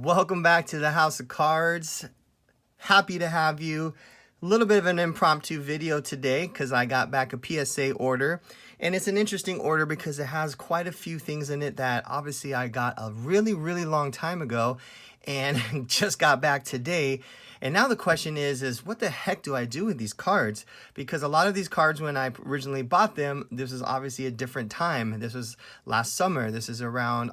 Welcome back to the House of Cards. Happy to have you. A little bit of an impromptu video today because I got back a PSA order. And it's an interesting order because it has quite a few things in it that obviously I got a really long time ago and just got back today. And now the question is what the heck do I do with these cards? Because a lot of these cards, when I originally bought them, this was obviously a different time. This was last summer. This is around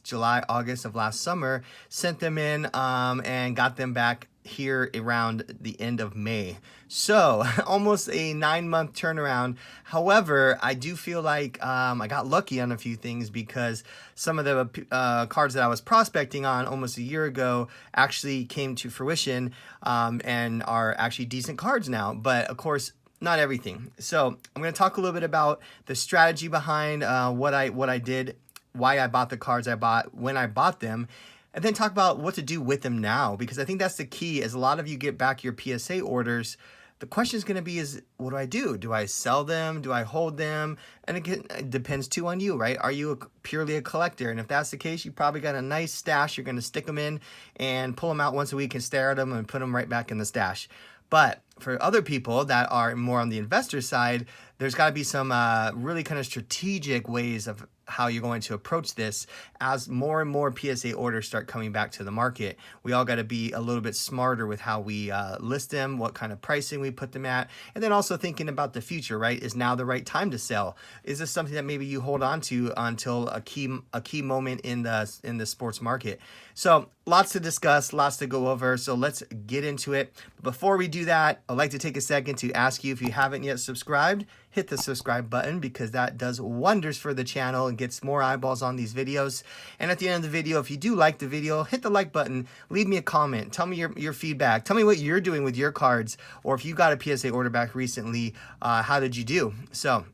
July, August of last summer. Sent them in and got them back here around the end of May. So almost a 9-month turnaround. However, I do feel like I got lucky on a few things because some of the cards that I was prospecting on almost a year ago actually came to fruition and are actually decent cards now. But of course, not everything. So I'm going to talk a little bit about the strategy behind what I did, why I bought the cards I bought, when I bought them, and then talk about what to do with them now, because I think that's the key. As a lot of you get back your PSA orders, the question is going to be what do I do? Do I sell them? Do I hold them? And again, it depends too on you, right? Are you purely a collector? And if that's the case, you probably got a nice stash. You're going to stick them in and pull them out once a week and stare at them and put them right back in the stash. But for other people that are more on the investor side, there's got to be some really kind of strategic ways of how you're going to approach this as more and more PSA orders start coming back to the market. We all got to be a little bit smarter with how we list them, what kind of pricing we put them at, and then also thinking about the future, right? Is now the right time to sell? Is this something that maybe you hold on to until a key moment in the sports market? So lots to discuss, lots to go over. So let's get into it. Before we do that, I'd like to take a second to ask you, if you haven't yet subscribed, hit the subscribe button because that does wonders for the channel and gets more eyeballs on these videos. And at the end of the video, if you do like the video, hit the like button, leave me a comment, tell me your feedback, tell me what you're doing with your cards, or if you got a PSA order back recently, how did you do? So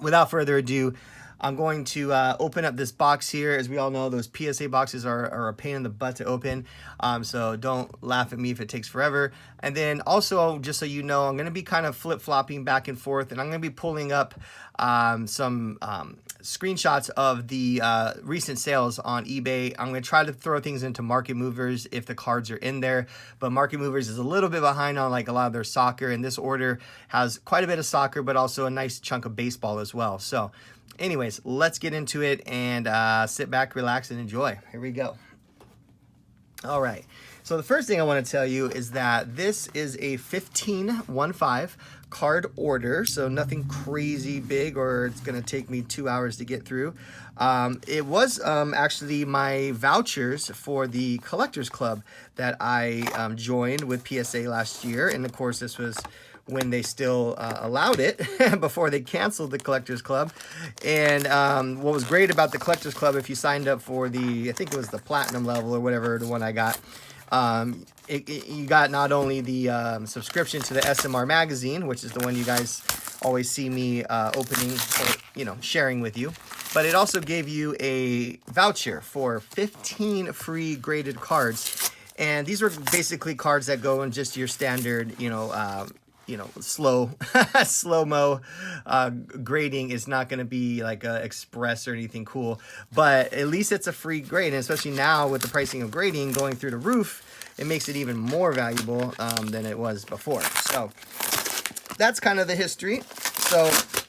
without further ado, I'm going to open up this box here. As we all know, those PSA boxes are a pain in the butt to open. So don't laugh at me if it takes forever. And then also, just so you know, I'm going to be kind of flip-flopping back and forth. And I'm going to be pulling up some screenshots of the recent sales on eBay. I'm going to try to throw things into Market Movers if the cards are in there. But Market Movers is a little bit behind on like a lot of their soccer. And this order has quite a bit of soccer, but also a nice chunk of baseball as well. So anyways, let's get into it and sit back, relax, and enjoy. Here we go. All right. So the first thing I want to tell you is that this is a 15 card order. So nothing crazy big, or it's going to take me 2 hours to get through. It was actually my vouchers for the Collectors Club that I joined with PSA last year. And of course, this was when they still allowed it before they canceled the Collectors Club. And what was great about the Collectors Club, if you signed up for I think it was the platinum level or whatever, the one I got, you got not only the subscription to the SMR magazine, which is the one you guys always see me opening or, sharing with you, but it also gave you a voucher for 15 free graded cards. And these were basically cards that go in just your standard, slow-mo grading. Is not going to be like a express or anything cool, but at least it's a free grade. And especially now with the pricing of grading going through the roof, it makes it even more valuable than it was before. So that's kind of the history. So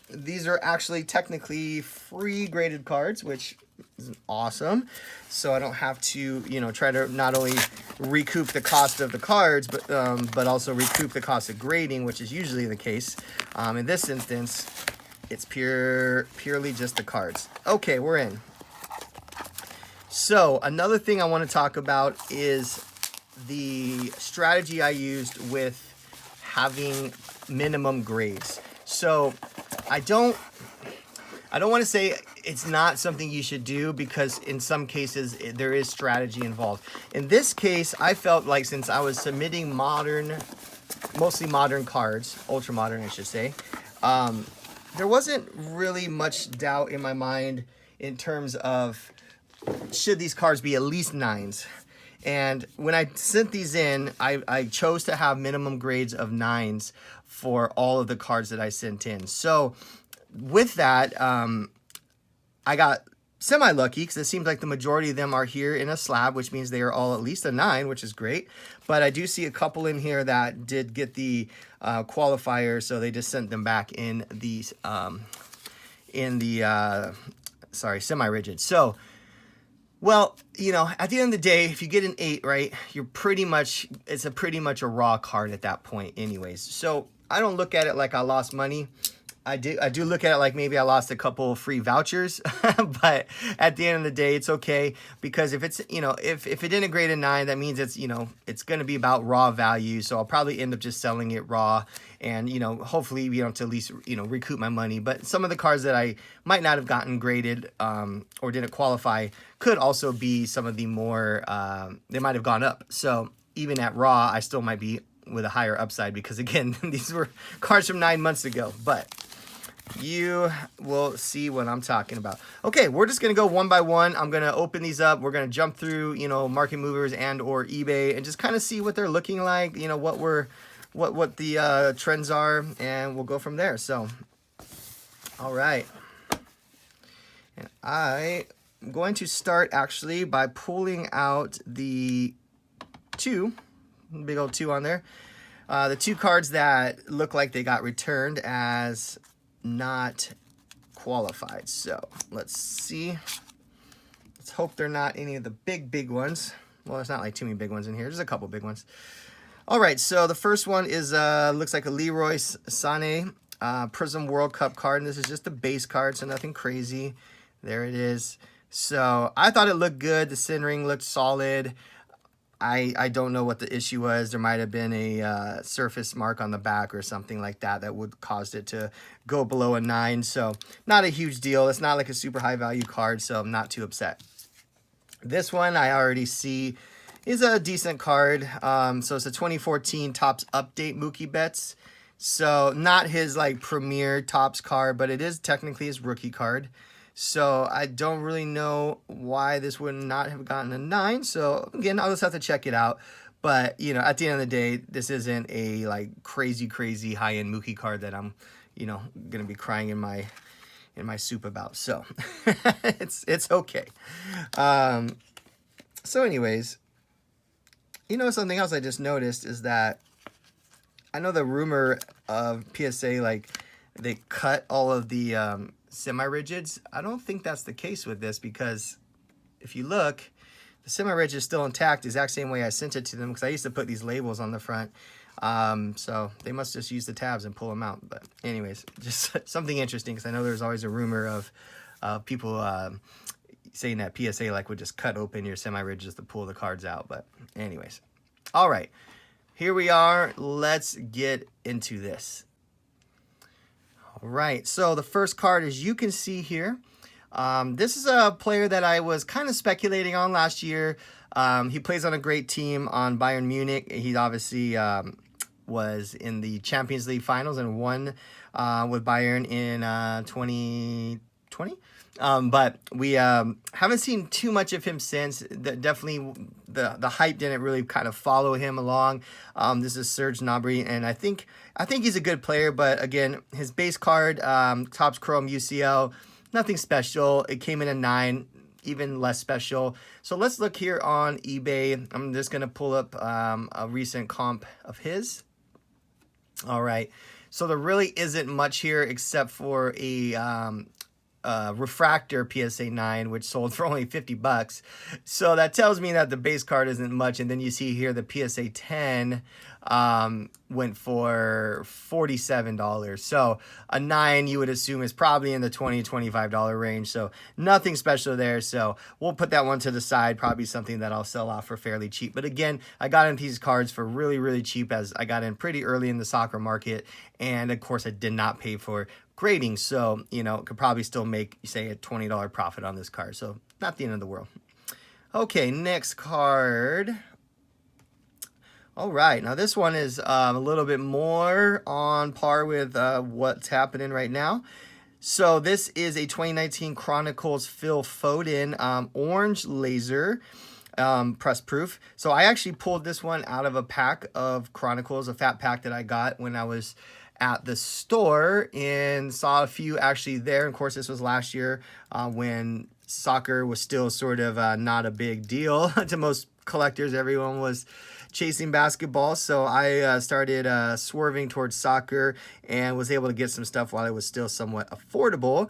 these are actually technically free graded cards, which is awesome. So I don't have to, try to not only recoup the cost of the cards, but also recoup the cost of grading, which is usually the case. In this instance, it's purely just the cards. Okay, we're in. So another thing I want to talk about is the strategy I used with having minimum grades. So I don't want to say it's not something you should do, because in some cases there is strategy involved. In this case, I felt like since I was submitting mostly modern cards, ultra modern I should say, there wasn't really much doubt in my mind in terms of should these cards be at least 9s. And when I sent these in, I chose to have minimum grades of 9s for all of the cards that I sent in. So with that, I got semi-lucky because it seems like the majority of them are here in a slab, which means they are all at least a 9, which is great. But I do see a couple in here that did get the qualifier, so they just sent them back in the semi-rigid. So, well, you know, at the end of the day, if you get an 8, right, you're pretty much, it's pretty much a raw card at that point anyways. So I don't look at it like I lost money. I do look at it like maybe I lost a couple free vouchers, but at the end of the day, it's okay, because if it's, you know, if it didn't grade a 9, that means it's, you know, it's going to be about raw value. So I'll probably end up just selling it raw, and, you know, hopefully be able to at least, you know, recoup my money. But some of the cards that I might not have gotten graded or didn't qualify could also be some of the more, they might have gone up. So even at raw, I still might be with a higher upside, because again, these were cards from 9 months ago, but you will see what I'm talking about. Okay, we're just going to go one by one. I'm going to open these up. We're going to jump through, you know, Market Movers and or eBay, and just kind of see what they're looking like, you know, what the trends are, and we'll go from there. So, all right. And I'm going to start actually by pulling out the big old 2 on there. The 2 cards that look like they got returned as not qualified. So let's see. Let's hope they're not any of the big ones. Well, there's not like too many big ones in here. There's a couple big ones. All right, so the first one is looks like a Leroy Sane Prism World Cup card, and this is just the base card, so nothing crazy. There it is. So I thought it looked good. The centering looked solid. I don't know what the issue was. There might have been a surface mark on the back or something like that that would cause it to go below a 9. So not a huge deal. It's not like a super high value card, so I'm not too upset. This one I already see is a decent card. So it's a 2014 Topps Update Mookie Betts. So not his like premier Topps card, but it is technically his rookie card. So I don't really know why this would not have gotten a 9. So again, I'll just have to check it out. But, you know, at the end of the day, this isn't a like crazy high-end Mookie card that I'm, you know, going to be crying in my soup about. So it's okay. So anyways, you know, something else I just noticed is that I know the rumor of PSA, like they cut all of the semi-rigids. I don't think that's the case with this, because if you look, the semi-rigid is still intact, the exact same way I sent it to them, because I used to put these labels on the front. So they must just use the tabs and pull them out. But anyways, just something interesting, because I know there's always a rumor of people saying that PSA like would just cut open your semi-rigids to pull the cards out. But anyways, all right, here we are. Let's get into this. All right, so the first card, as you can see here, this is a player that I was kind of speculating on last year. He plays on a great team on Bayern Munich. He obviously was in the Champions League finals and won with Bayern in 2020. But we haven't seen too much of him since. Definitely the hype didn't really kind of follow him along. This is Serge Nabori, and I think he's a good player, but again, his base card, Topps Chrome UCL, nothing special. It came in a 9, even less special. So let's look here on eBay. I'm just going to pull up a recent comp of his. All right. So there really isn't much here except for a refractor PSA 9, which sold for only $50. So that tells me that the base card isn't much. And then you see here the PSA 10 went for $47. So a 9 you would assume is probably in the $20 $25 range. So nothing special there. So we'll put that one to the side. Probably something that I'll sell off for fairly cheap. But again, I got in these cards for really cheap, as I got in pretty early in the soccer market. And of course, I did not pay for grading, so you know, could probably still make, say, a $20 profit on this card, so not the end of the world. Okay, next card. All right, now this one is a little bit more on par with what's happening right now. So this is a 2019 Chronicles Phil Foden orange laser press proof. So I actually pulled this one out of a pack of Chronicles, a fat pack that I got when I was at the store, and saw a few actually there. And of course, this was last year when soccer was still sort of not a big deal to most collectors. Everyone was chasing basketball, so I started swerving towards soccer and was able to get some stuff while it was still somewhat affordable.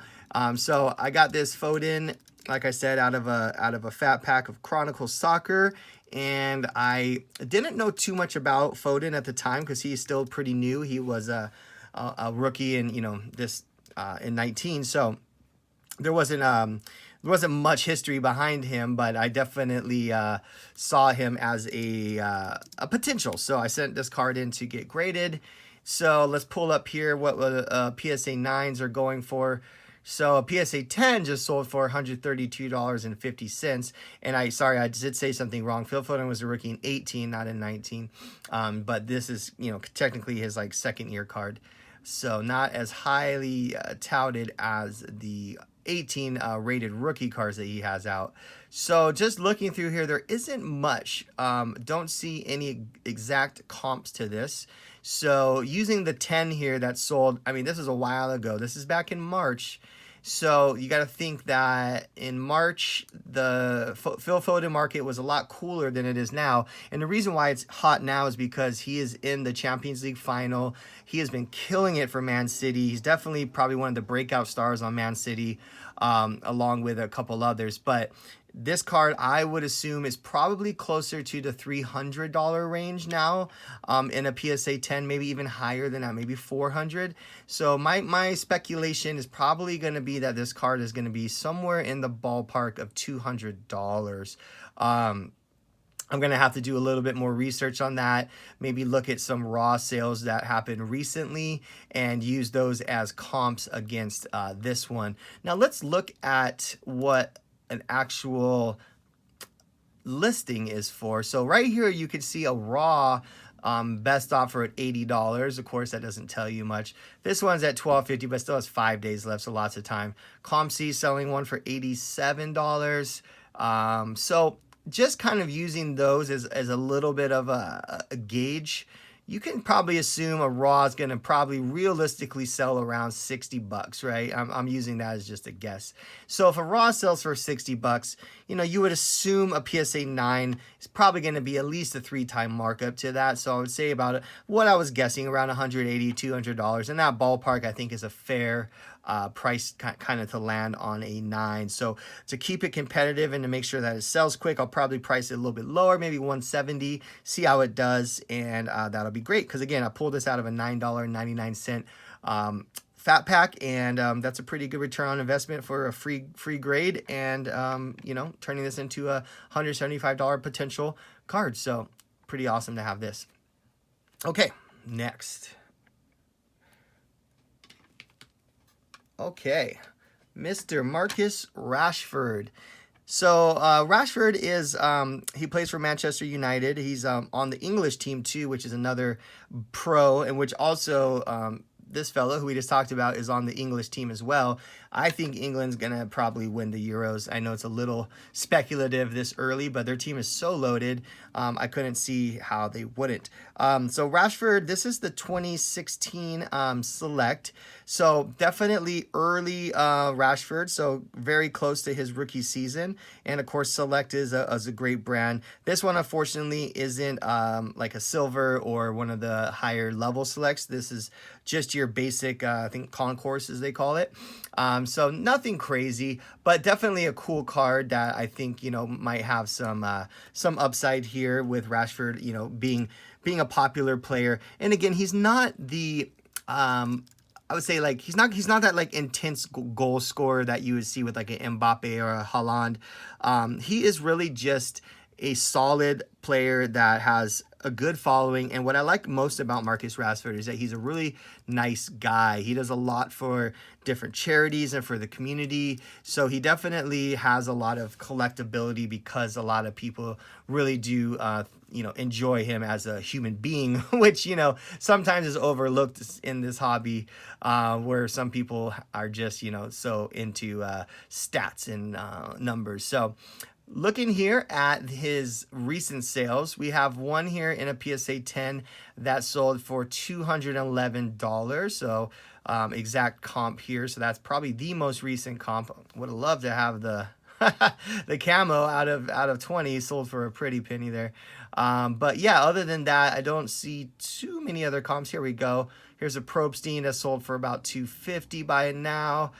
So I got this Foden, like I said, out of a fat pack of Chronicle Soccer, and I didn't know too much about Foden at the time because he's still pretty new. He was a rookie in this in 19, so there wasn't much history behind him, but I definitely saw him as a potential. So I sent this card in to get graded. So let's pull up here what PSA 9s are going for. So a PSA 10 just sold for $132.50. And I did say something wrong. Phil Foden was a rookie in 18, not in 19. But this is, technically his like second year card. So not as highly touted as the 18 rated rookie cards that he has out. So just looking through here, there isn't much. Don't see any exact comps to this. So using the 10 here that sold, I mean, this is a while ago. This is back in March. So you got to think that in March, the Phil Foden market was a lot cooler than it is now. And the reason why it's hot now is because he is in the Champions League final. He has been killing it for Man City. He's definitely probably one of the breakout stars on Man City, along with a couple others. But this card, I would assume, is probably closer to the $300 range now, in a PSA 10, maybe even higher than that, maybe $400. So my speculation is probably going to be that this card is going to be somewhere in the ballpark of $200. I'm going to have to do a little bit more research on that, maybe look at some raw sales that happened recently and use those as comps against this one. Now let's look at what an actual listing is for. So right here you can see a raw best offer at $80. Of course, that doesn't tell you much. This one's at $12.50, but still has 5 days left, so lots of time. ComC selling one for $87. So just kind of using those as a little bit of a gauge. You can probably assume a raw is going to probably realistically sell around $60, right? I'm using that as just a guess. So if a raw sells for $60, you would assume a PSA 9 is probably going to be at least a 3-time markup to that. So I would say about what I was guessing, around $180, $200. And that ballpark, I think, is a fair price kind of to land on a 9. So to keep it competitive and to make sure that it sells quick, I'll probably price it a little bit lower, maybe $170, see how it does, and that'll be great. Because again, I pulled this out of a $9.99 fat pack, and that's a pretty good return on investment for a free grade, and turning this into a $175 potential card. So pretty awesome to have this. Okay, next. Okay, Mr. Marcus Rashford. So Rashford is, he plays for Manchester United. He's on the English team too, which is another pro, and which also this fellow who we just talked about is on the English team as well. I think England's going to probably win the Euros. I know it's a little speculative this early, but their team is so loaded, I couldn't see how they wouldn't. So Rashford, this is the 2016 Select. So definitely early Rashford, so very close to his rookie season. And of course, Select is a great brand. This one, unfortunately, isn't like a silver or one of the higher level selects. This is just your basic, I think, concourse, as they call it. So nothing crazy, but definitely a cool card that I think, might have some upside here with Rashford, being a popular player. And again, he's not the, I would say, like, he's not that like intense goal scorer that you would see with like an Mbappe or a Haaland. He is really just a solid player that has a good following. And what I like most about Marcus Rashford is that he's a really nice guy. He does a lot for different charities and for the community. So he definitely has a lot of collectability because a lot of people really do, enjoy him as a human being, which, sometimes is overlooked in this hobby, where some people are just, so into stats and numbers. So looking here at his recent sales, we have one here in a PSA 10 that sold for $211. So exact comp here. So that's probably the most recent comp. Would have loved to have the the camo out of 20 sold for a pretty penny there. But yeah, other than that, I don't see too many other comps. Here we go. Here's a Probstein that sold for about 250 by now.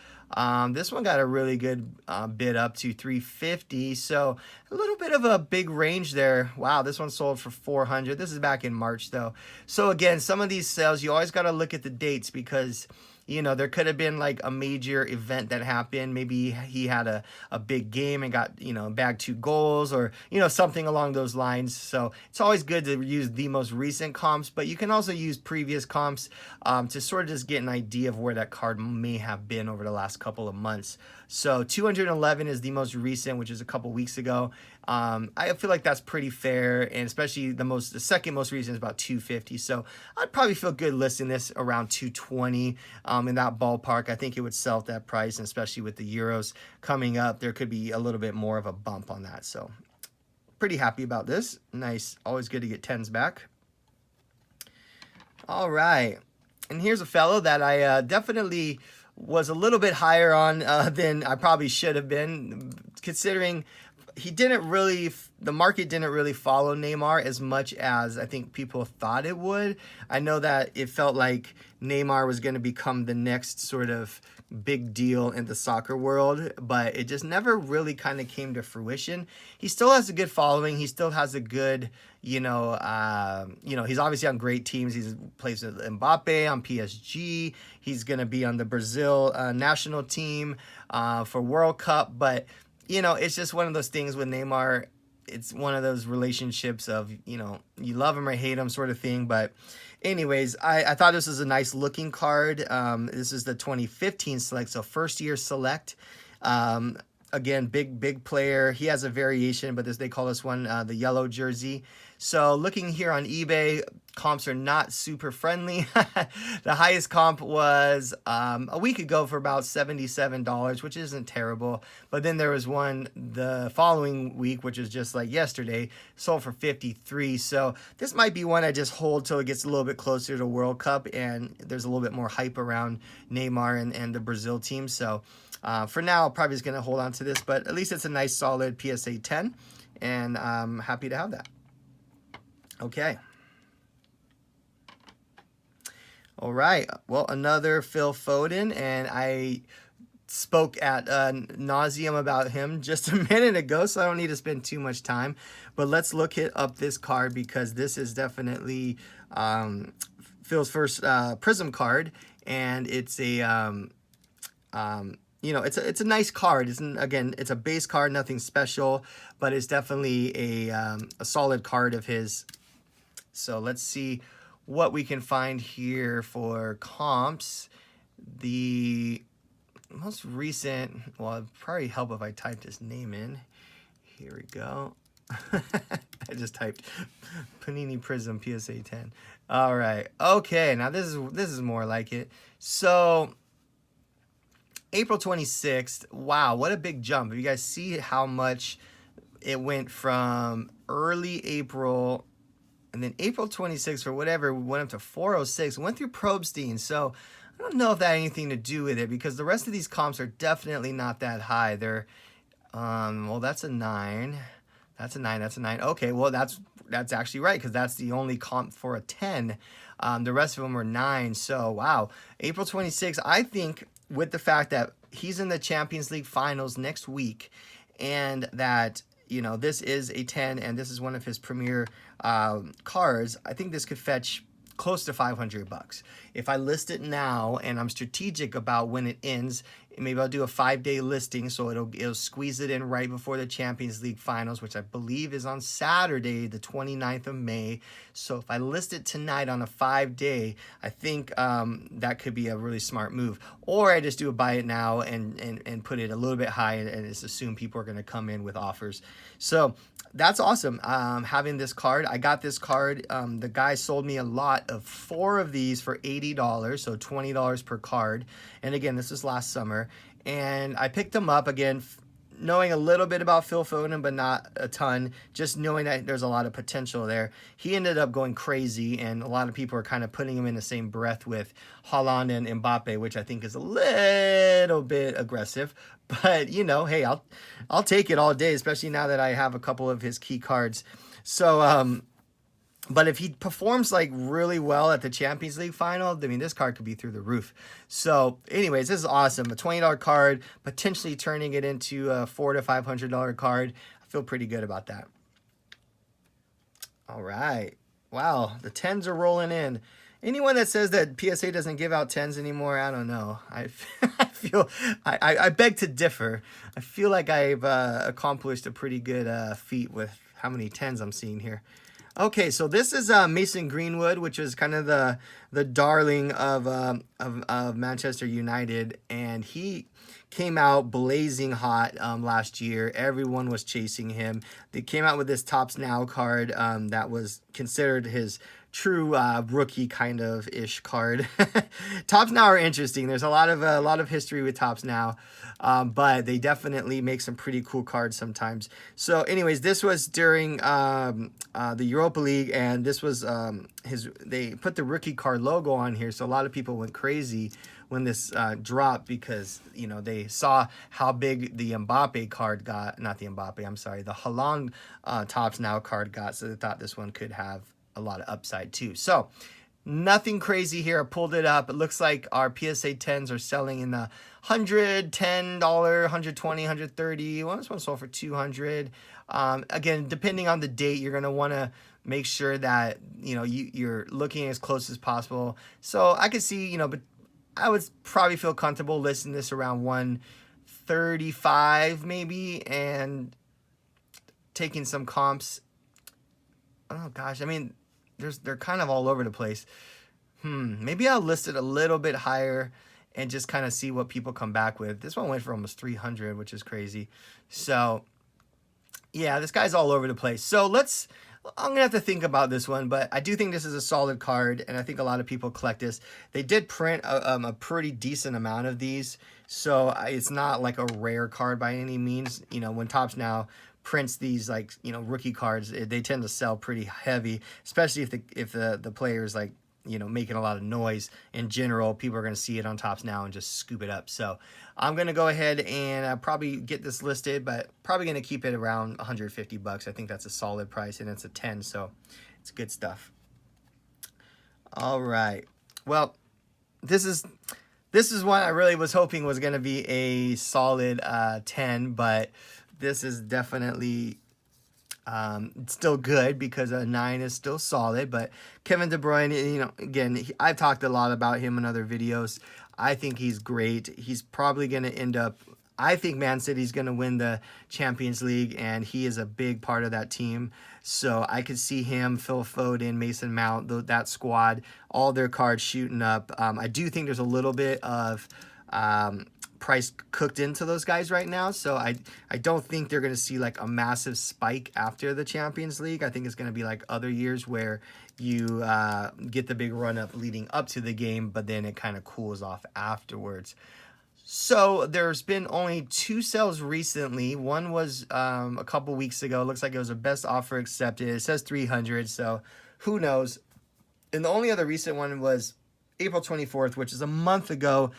This one got a really good bid up to 350, so a little bit of a big range there. Wow, this one sold for 400. This is back in March though. So again, some of these sales, you always got to look at the dates because, you know, there could have been like a major event that happened. Maybe he had a big game and got, you know, bagged 2 goals or, you know, something along those lines. So it's always good to use the most recent comps, but you can also use previous comps to sort of just get an idea of where that card may have been over the last couple of months. So 211 is the most recent, which is a couple weeks ago. I feel like that's pretty fair, and especially the second most recent is about 250. So I'd probably feel good listing this around 220 in that ballpark. I think it would sell at that price, and especially with the Euros coming up, there could be a little bit more of a bump on that. So pretty happy about this. Nice, always good to get 10s back. All right, and here's a fellow that I definitely was a little bit higher on than I probably should have been, considering the market didn't really follow Neymar as much as I think people thought it would. I know that it felt like Neymar was going to become the next sort of big deal in the soccer world, but it just never really kind of came to fruition. He still has a good following. He still has a good, he's obviously on great teams. He's plays with Mbappe on PSG. He's going to be on the Brazil national team for World Cup, but you know, it's just one of those things with Neymar. It's one of those relationships of, you know, you love him or hate him sort of thing. But anyways, I thought this was a nice looking card. This is the 2015 select, so first year select. Again, big player. He has a variation, but they call this one the yellow jersey. So looking here on eBay, comps are not super friendly. The highest comp was a week ago for about $77, which isn't terrible. But then there was one the following week, which is just like yesterday, sold for 53. So this might be one I just hold till it gets a little bit closer to World Cup and there's a little bit more hype around Neymar and the Brazil team. So for now, probably just going to hold on to this, but at least it's a nice solid PSA 10, and I'm happy to have that. Okay. All right. Well, another Phil Foden, and I spoke at nauseum about him just a minute ago, so I don't need to spend too much time. But let's look up this card because this is definitely Phil's first Prism card, and it's a it's a nice card. It's a base card, nothing special, but it's definitely a solid card of his. So let's see what we can find here for comps. The most recent, well, it'd probably help if I typed his name in. Here we go. I just typed Panini Prism PSA 10. All right. Okay, now this is more like it. So April 26th, wow, what a big jump. You guys see how much it went from early April, and then April 26th or whatever went up to 406, went through Probstein. So I don't know if that had anything to do with it because the rest of these comps are definitely not that high. They're, well, that's a 9. That's a 9. That's a 9. Okay, well, that's actually right because that's the only comp for a 10. The rest of them are 9. So, wow. April 26th, I think with the fact that he's in the Champions League finals next week and that, you know, this is a 10 and this is one of his premier cards, I think this could fetch close to $500. If I list it now and I'm strategic about when it ends, maybe I'll do a 5-day listing so it'll squeeze it in right before the Champions League finals, which I believe is on Saturday, the 29th of May. So if I list it tonight on a 5-day, I think that could be a really smart move. Or I just do a buy it now and put it a little bit high and just assume people are going to come in with offers. So that's awesome. Having this card, I got this card. The guy sold me a lot of 4 of these for $80, so $20 per card. And again, this was last summer. And I picked them up again. knowing a little bit about Phil Foden, but not a ton, just knowing that there's a lot of potential there, he ended up going crazy, and a lot of people are kind of putting him in the same breath with Haaland and Mbappe, which I think is a little bit aggressive. But, you know, hey, I'll take it all day, especially now that I have a couple of his key cards. So, but if he performs like really well at the Champions League final, I mean, this card could be through the roof. So anyways, this is awesome. A $20 card, potentially turning it into a $400 to $500 card. I feel pretty good about that. All right. Wow, the 10s are rolling in. Anyone that says that PSA doesn't give out 10s anymore, I don't know. I beg to differ. I feel like I've accomplished a pretty good feat with how many 10s I'm seeing here. Okay, so this is Mason Greenwood, which is kind of the darling of Manchester United, and he came out blazing hot last year. Everyone was chasing him. They came out with this Tops Now card that was considered his true rookie kind of ish card. Tops Now are interesting. There's a lot of history with Tops Now, but they definitely make some pretty cool cards sometimes. So anyways, this was during the Europa League, and this was they put the rookie card logo on here, so a lot of people went crazy when this dropped, because, you know, they saw how big the Mbappe card got, not the Mbappe, I'm sorry, the Haaland Tops Now card got, so they thought this one could have a lot of upside too. So nothing crazy here. I pulled it up. It looks like our PSA 10s are selling in the $110, $120, $130. Well, this one sold for $200. Again, depending on the date, you're going to want to make sure that, you know, you're looking as close as possible. So I could see, you know, but I would probably feel comfortable listing this around 135 maybe, and taking some comps. Oh gosh, I mean, they're kind of all over the place. Maybe I'll list it a little bit higher and just kind of see what people come back with. This one went for almost 300, which is crazy. So yeah, this guy's all over the place. So I'm going to have to think about this one, but I do think this is a solid card, and I think a lot of people collect this. They did print a pretty decent amount of these, so it's not like a rare card by any means. You know, when Tops Now prints these, like, you know, rookie cards, they tend to sell pretty heavy, especially if the player's, like, you know, making a lot of noise. In general, people are going to see it on Tops Now and just scoop it up. So I'm going to go ahead and probably get this listed, but probably going to keep it around 150 bucks. I think that's a solid price, and it's a 10, so it's good stuff. All right. Well, this is one I really was hoping was going to be a solid 10, but this is definitely still good, because a 9 is still solid. But Kevin De Bruyne, you know, again, I've talked a lot about him in other videos. I think he's great. He's probably going to end up, I think Man City's going to win the Champions League, and he is a big part of that team. So I could see him, Phil Foden, Mason Mount, that squad, all their cards shooting up. I do think there's a little bit of price cooked into those guys right now, so I don't think they're going to see like a massive spike after the Champions League. I think it's going to be like other years where you get the big run up leading up to the game, but then it kind of cools off afterwards. So there's been only 2 sales recently. One was a couple weeks ago. It looks like it was a best offer accepted. It says 300, so who knows. And the only other recent one was April 24th, which is a month ago.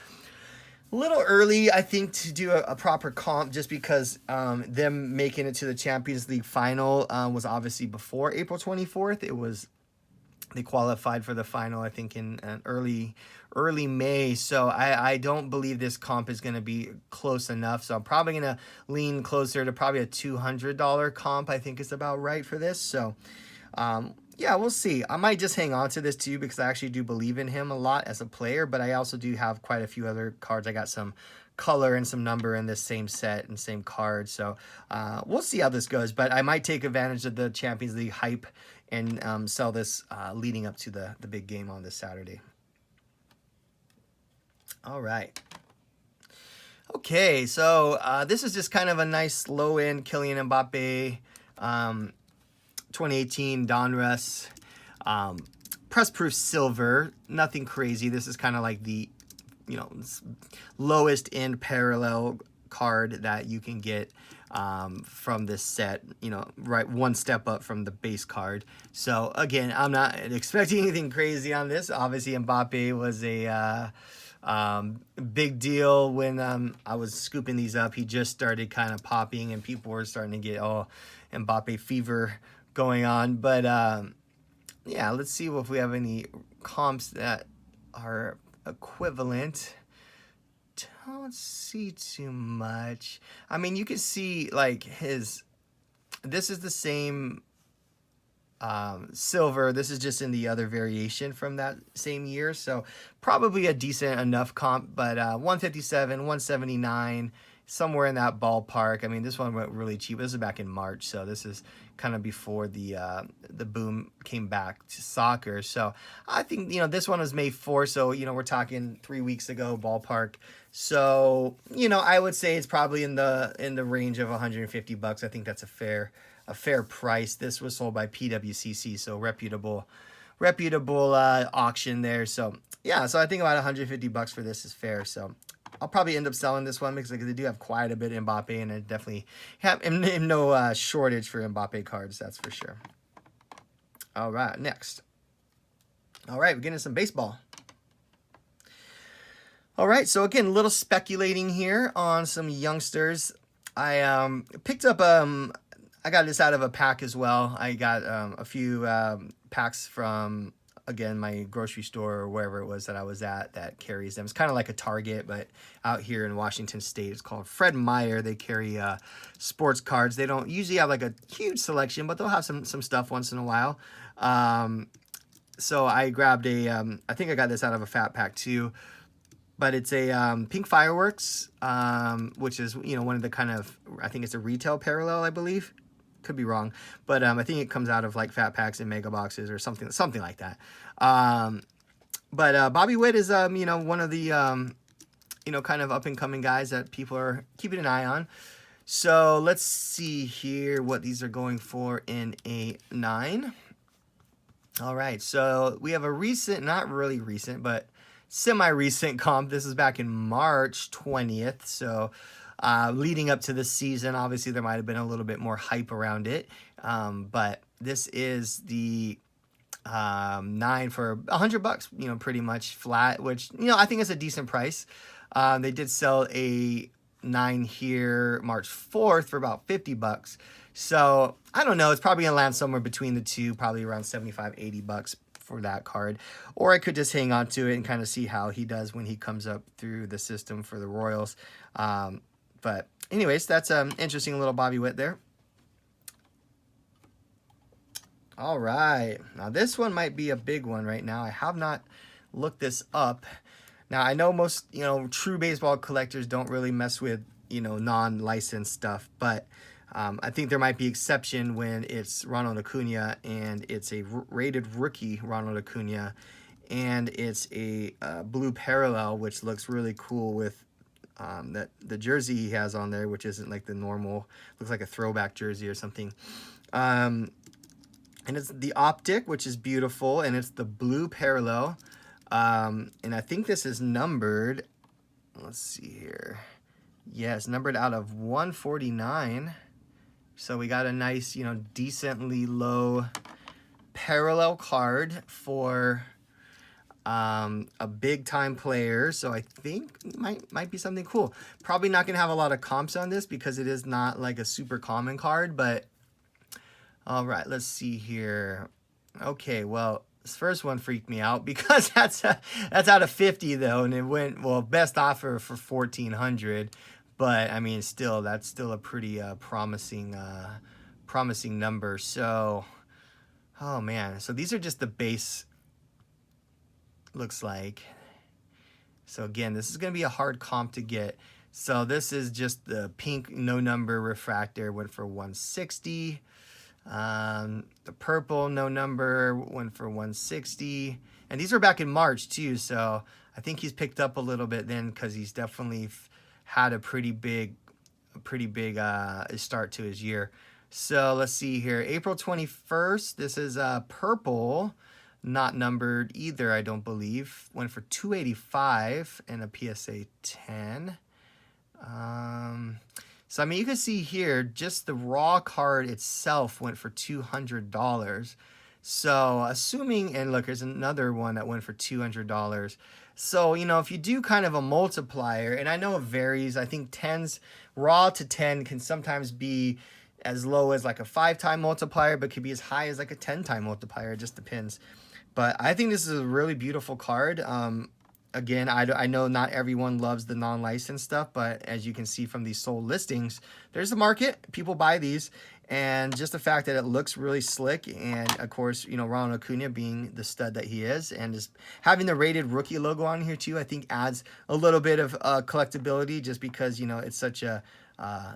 A little early, I think, to do a proper comp, just because them making it to the Champions League final was obviously before April 24th. They qualified for the final, I think, in early May. So I don't believe this comp is going to be close enough. So I'm probably going to lean closer to probably a $200 comp. I think is about right for this. So yeah, we'll see. I might just hang on to this too, because I actually do believe in him a lot as a player, but I also do have quite a few other cards. I got some color and some number in this same set and same card. So we'll see how this goes, but I might take advantage of the Champions League hype and sell this leading up to the big game on this Saturday. All right. Okay, so this is just kind of a nice low-end Kylian Mbappe 2018 Donruss press-proof silver. Nothing crazy. This is kind of like the, you know, lowest end parallel card that you can get from this set, you know, right one step up from the base card. So again, I'm not expecting anything crazy on this. Obviously Mbappe was a big deal when I was scooping these up. He just started kind of popping and people were starting to get all Mbappe fever going on. But yeah, let's see if we have any comps that are equivalent. Don't see too much. I mean, you can see like this is the same silver. This is just in the other variation from that same year. So probably a decent enough comp, but 157, 179, somewhere in that ballpark. I mean, this one went really cheap. This is back in March, so this is kind of before the boom came back to soccer. So I think, you know, this one was May 4th, so, you know, we're talking 3 weeks ago ballpark. So, you know, I would say it's probably in the range of $150. I think that's a fair price. This was sold by PWCC, so reputable auction there. So yeah, so I think about $150 for this is fair. So I'll probably end up selling this one because they do have quite a bit of Mbappe, and I definitely have no shortage for Mbappe cards, that's for sure. All right, next. All right, we're getting some baseball. All right, so again, a little speculating here on some youngsters. I picked up, I got this out of a pack as well. I got a few packs from, again, my grocery store or wherever it was that I was at that carries them. It's kind of like a Target, but out here in Washington State, it's called Fred Meyer. They carry sports cards. They don't usually have like a huge selection, but they'll have some stuff once in a while. So I grabbed I think I got this out of a fat pack too, but it's a Pink Fireworks, which is, you know, one of the kind of, I think it's a retail parallel, I believe. Could be wrong, but I think it comes out of like fat packs and mega boxes or something like that. But Bobby Witt is you know, one of the you know, kind of up and coming guys that people are keeping an eye on. So let's see here what these are going for in a 9. All right, so we have a recent, not really recent, but semi-recent comp. This is back in March 20th, so leading up to this season, obviously there might have been a little bit more hype around it, but this is the 9 for $100, you know, pretty much flat, which, you know, I think is a decent price. They did sell a 9 here March 4th for about $50. So I don't know, it's probably gonna land somewhere between the two, probably around $75-$80 for that card, or I could just hang on to it and kind of see how he does when he comes up through the system for the Royals. But anyways, that's an interesting little Bobby Witt there. All right, now this one might be a big one right now. I have not looked this up. Now I know most, you know, true baseball collectors don't really mess with, you know, non-licensed stuff, but I think there might be exception when it's Ronald Acuna and it's a rated rookie Ronald Acuna, and it's a blue parallel, which looks really cool with that the jersey he has on there, which isn't like the normal, looks like a throwback jersey or something. And it's the optic, which is beautiful, and it's the blue parallel. And I think this is numbered, let's see here. Yeah, it's numbered out of 149. So we got a nice, you know, decently low parallel card for a big time player. So I think it might be something cool. Probably not gonna have a lot of comps on this because it is not like a super common card, but all right, let's see here. Okay, well, this first one freaked me out because that's out of 50 though, and it went, well, best offer for 1,400. But I mean, still, that's still a pretty promising number. So, oh man, so these are just the base, looks like. So again, this is going to be a hard comp to get. So this is just the pink no number refractor, went for 160. The purple no number went for 160. And these were back in March too, so I think he's picked up a little bit then because he's definitely had a pretty big start to his year. So let's see here, April 21st, this is purple, not numbered either, I don't believe, went for 285 and a PSA 10. So, I mean, you can see here, just the raw card itself went for $200. So, assuming, and look, there's another one that went for $200. So, you know, if you do kind of a multiplier, and I know it varies, I think 10s, raw to 10 can sometimes be as low as like a 5-time multiplier, but could be as high as like a 10-time multiplier. It just depends. But I think this is a really beautiful card. Again, I know not everyone loves the non-licensed stuff, but as you can see from these sold listings, there's a market. People buy these. And just the fact that it looks really slick, and of course, you know, Ronald Acuna being the stud that he is, and just having the rated rookie logo on here too, I think adds a little bit of collectability, just because, you know, it's such a,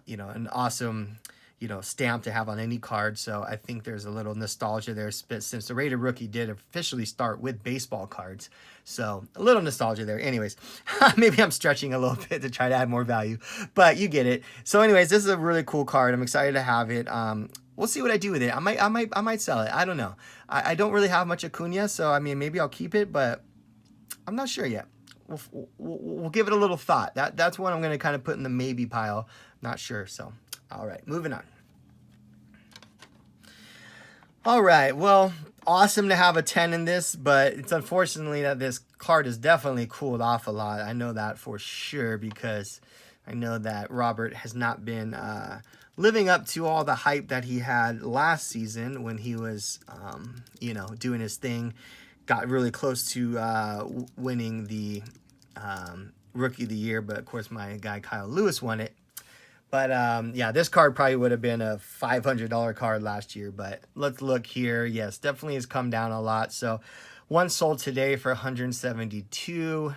you know, an awesome, you know, stamp to have on any card. So I think there's a little nostalgia there, since the rated rookie did officially start with baseball cards. So a little nostalgia there. Anyways, maybe I'm stretching a little bit to try to add more value, but you get it. So anyways, this is a really cool card. I'm excited to have it. We'll see what I do with it. I might sell it. I don't know. I don't really have much Acuna, so I mean, maybe I'll keep it, but I'm not sure yet. We'll give it a little thought. That's one I'm going to kind of put in the maybe pile. Not sure. So, all right, moving on. All right, well, awesome to have a 10 in this, but it's unfortunately that this card has definitely cooled off a lot. I know that for sure, because I know that Robert has not been living up to all the hype that he had last season when he was, you know, doing his thing. Got really close to winning the Rookie of the Year, but of course my guy Kyle Lewis won it. But yeah, this card probably would have been a $500 card last year. But let's look here. Yes, definitely has come down a lot. So one sold today for 172.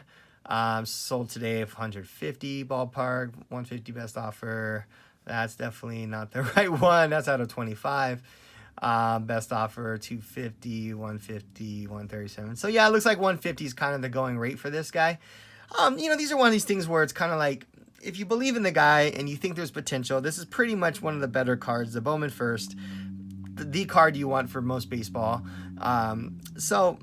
Sold today for 150 ballpark. 150 best offer. That's definitely not the right one. That's out of 25. Best offer 250, 150, 137. So yeah, it looks like 150 is kind of the going rate for this guy. You know, these are one of these things where it's kind of like, if you believe in the guy and you think there's potential, this is pretty much one of the better cards, the Bowman First, the card you want for most baseball. So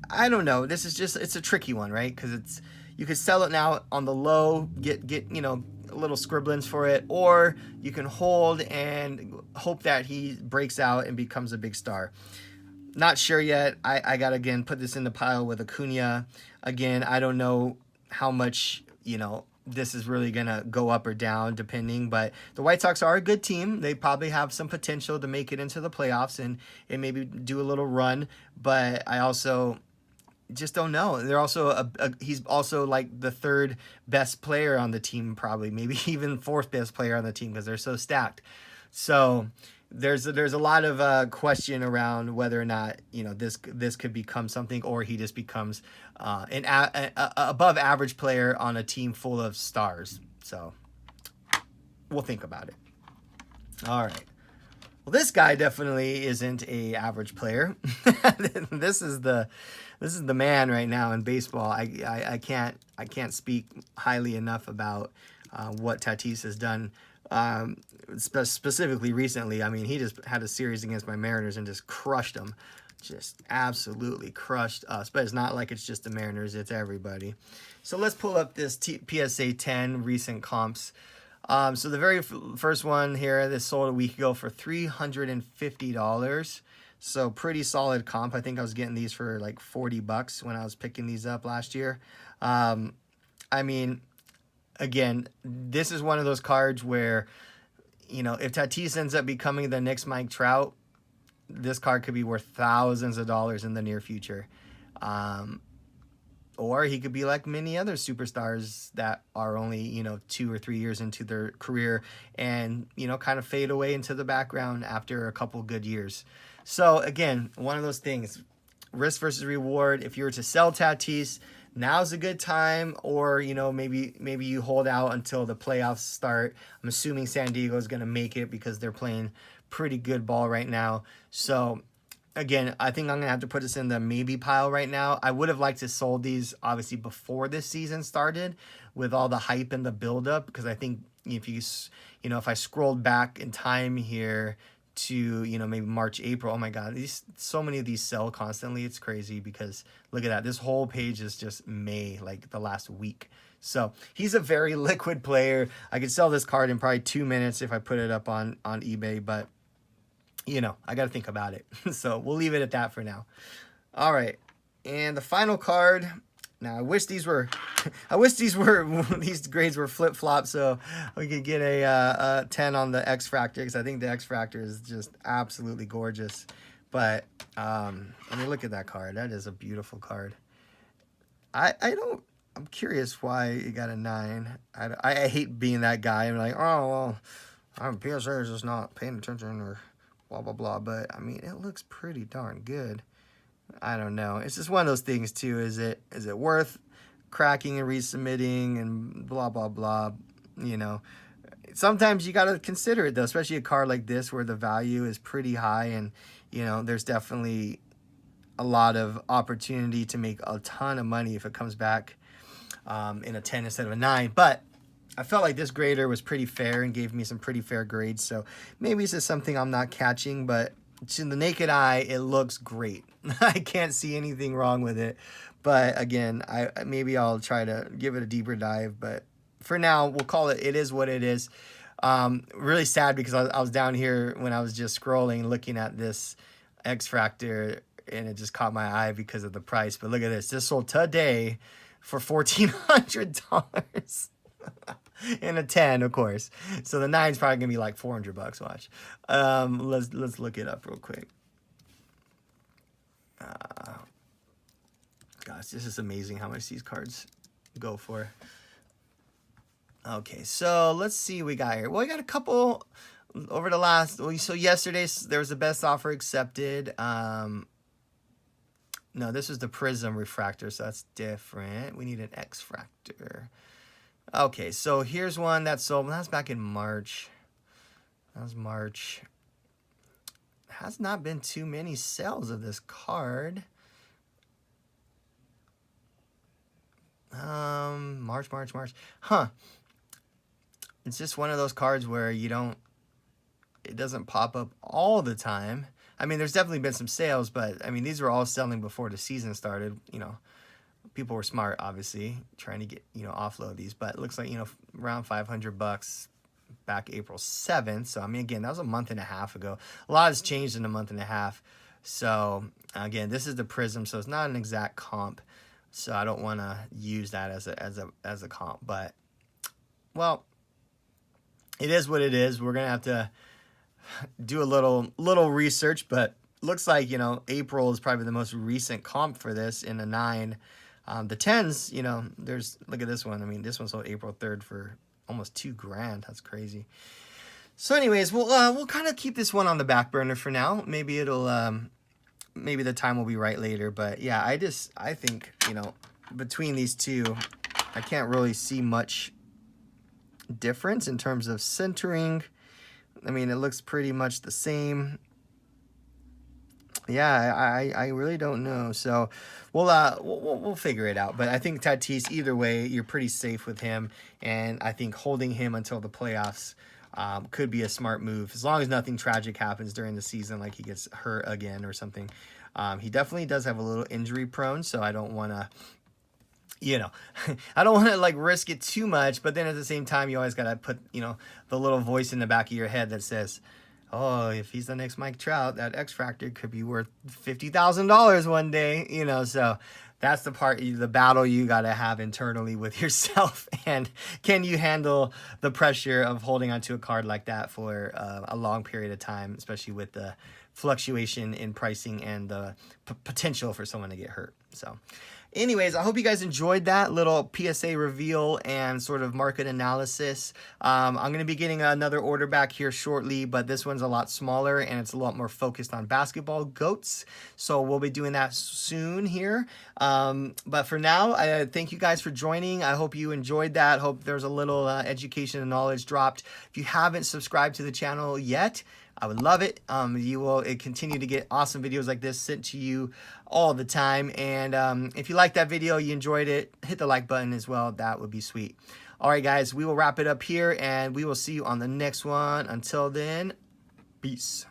I don't know. This is just, it's a tricky one, right? Because it's, you could sell it now on the low, get you know, little scribblings for it, or you can hold and hope that he breaks out and becomes a big star. Not sure yet. I gotta, again, put this in the pile with Acuna. Again, I don't know how much, you know, this is really going to go up or down depending, but the White Sox are a good team. They probably have some potential to make it into the playoffs and maybe do a little run, but I also just don't know. They're also he's also like the third best player on the team, probably maybe even fourth best player on the team, because they're so stacked. So there's a lot of question around whether or not, you know, this could become something, or he just becomes an above average player on a team full of stars. So we'll think about it. All right. Well, this guy definitely isn't a average player. This is the man right now in baseball. I can't speak highly enough about what Tatis has done. Specifically recently. I mean, he just had a series against my Mariners and just crushed them. Just absolutely crushed us. But it's not like it's just the Mariners, it's everybody. So let's pull up this PSA 10 recent comps. So the very first one here, this sold a week ago for $350. So pretty solid comp. I think I was getting these for like $40 when I was picking these up last year. I mean, again, this is one of those cards where, you know, if Tatis ends up becoming the next Mike Trout, this card could be worth thousands of dollars in the near future. Or he could be like many other superstars that are only, you know, 2 or 3 years into their career and, you know, kind of fade away into the background after a couple good years. So again, one of those things, risk versus reward. If you were to sell Tatis, now's a good time, or, you know, maybe you hold out until the playoffs start. I'm assuming San Diego is going to make it because they're playing pretty good ball right now. So again, I think I'm going to have to put this in the maybe pile right now. I would have liked to sold these obviously before this season started with all the hype and the buildup, because I think if if I scrolled back in time here to, you know, maybe March, April, oh my God, so many of these sell constantly. It's crazy, because look at that. This whole page is just May, like the last week. So he's a very liquid player. I could sell this card in probably 2 minutes if I put it up on eBay, but you know, I got to think about it. So we'll leave it at that for now. All right. And the final card. Now I wish these were these grades were flip-flop so we could get a 10 on the X Fractor, because I think the X Fractor is just absolutely gorgeous. But I mean, look at that card. That is a beautiful card. I'm curious why it got a 9. I hate being that guy. I'm like, oh well, PSA is just not paying attention or blah blah blah. But I mean, it looks pretty darn good. I don't know. It's just one of those things too. Is it worth cracking and resubmitting and blah blah blah? You know, sometimes you got to consider it though, especially a card like this where the value is pretty high, and you know, there's definitely a lot of opportunity to make a ton of money if it comes back in a 10 instead of a 9. But I felt like this grader was pretty fair and gave me some pretty fair grades. So maybe it's just something I'm not catching, but to the naked eye, it looks great. I can't see anything wrong with it. But again, maybe I'll try to give it a deeper dive. But for now, we'll call it, it is what it is. Really sad because I was down here when I was just scrolling, looking at this X Fractor, and it just caught my eye because of the price. But look at this. This sold today for $1,400. And a 10, of course. So the 9's probably gonna be like $400. Watch. Let's look it up real quick. Gosh, this is amazing how much these cards go for. Okay, so let's see what we got here. Well, we got a couple over the last. So yesterday there was the best offer accepted. No, this was the Prism refractor, so that's different. We need an X Fractor. Okay, so here's one that sold. That's back in March. That was March. Has not been too many sales of this card. March. Huh. It's just one of those cards where it doesn't pop up all the time. I mean, there's definitely been some sales, but I mean, these were all selling before the season started, you know. People were smart, obviously, trying to get, you know, offload these. But it looks like, you know, around $500 back April 7th. So, I mean, again, that was a month and a half ago. A lot has changed in a month and a half. So, again, this is the Prism, so it's not an exact comp. So, I don't want to use that as a comp. But, well, it is what it is. We're going to have to do a little research. But looks like, you know, April is probably the most recent comp for this in a 9. The 10s, you know, look at this one. I mean, this one sold April 3rd for almost $2,000. That's crazy. So anyways, we'll kind of keep this one on the back burner for now. Maybe maybe the time will be right later. But yeah, I think, you know, between these two, I can't really see much difference in terms of centering. I mean, it looks pretty much the same. Yeah, I really don't know. So we'll figure it out. But I think Tatis, either way, you're pretty safe with him. And I think holding him until the playoffs could be a smart move. As long as nothing tragic happens during the season, like he gets hurt again or something. He definitely does have a little injury prone. So I don't want to, you know, I don't want to like risk it too much. But then at the same time, you always got to put, you know, the little voice in the back of your head that says, oh, if he's the next Mike Trout, that X Fractor could be worth $50,000 one day, you know. So that's the battle you got to have internally with yourself. And can you handle the pressure of holding onto a card like that for a long period of time, especially with the fluctuation in pricing and the potential for someone to get hurt. So anyways, I hope you guys enjoyed that little PSA reveal and sort of market analysis. I'm going to be getting another order back here shortly, but this one's a lot smaller and it's a lot more focused on basketball goats. So we'll be doing that soon here. But for now, I thank you guys for joining. I hope you enjoyed that. Hope there's a little education and knowledge dropped. If you haven't subscribed to the channel yet, I would love it. You will continue to get awesome videos like this sent to you all the time. And if you liked that video, you enjoyed it, hit the like button as well. That would be sweet. All right, guys, we will wrap it up here and we will see you on the next one. Until then, peace.